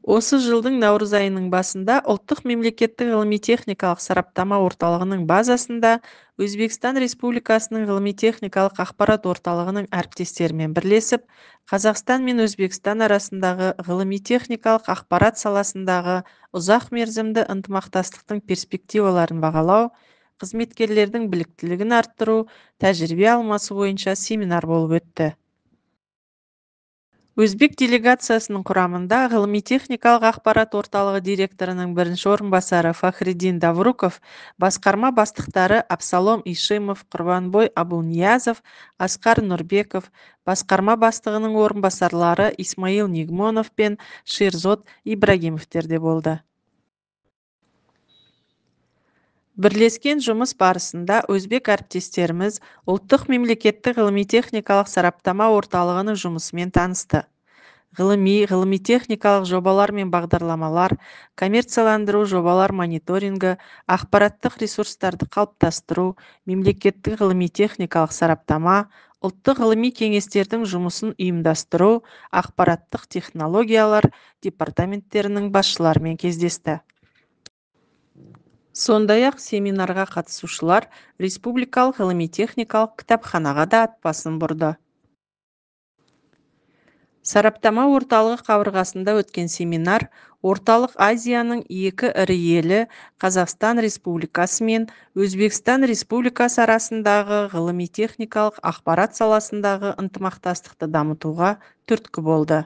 Осы жылдың наурыз айының басында Ұлттық мемлекеттік ғылыми-техникалық сараптама орталығының базасында Өзбекстан Республикасының ғылыми-техникалық ақпарат орталығының әріптестерімен бірлесіп, Қазақстан мен Өзбекстан арасындағы ғылыми-техникалық ақпарат саласындағы ұзақ мерзімді ынтымақтастықтың перспективаларын бағалау, қызметкерлердің біліктілігін арттыру, тәжірибе алмасу бойынша семинар болып өтті. Өзбек делегациясының құрамында ғылыми-техникалық ақпарат орталығы директорының бірінші орынбасары Фахриддин Давруков, басқарма бастықтары Абсалом Ишимов, Құрбанбой Абуниязов, Асқар Нұрбеков, басқарма бастығының орынбасарлары Исмаил Нигмонов пен Шерзот Ибрагимовтер де болды. Бірлескен жұмыс барысында өзбек әріптестеріміз Ұлттық мемлекеттік ғылыми-техникалық сараптама орталығының жұмысымен танысты. Ғылыми-техникалық жобалар мен бағдарламалар, коммерцияландыру жобалар мониторингі, ақпараттық ресурстарды қалыптастыру, мемлекеттік ғылыми-техникалық сараптама, ұлттық ғылыми кеңестердің жұмысын ұйымдастыру, ақпараттық технологиялар департаменттерінің басшыларымен кездесті. Сондай-ақ семинарға қатысушылар республикалық ғылыми-техникалық кітапханаға да ат басын бұрды. Сараптама орталығы қабырғасында өткен семинар Орталық Азияның екі ірі елі Қазақстан Республикасы мен Өзбекстан Республикасы арасындағы ғылыми-техникалық ақпарат саласындағы ынтымақтастықты дамытуға түрткі болды.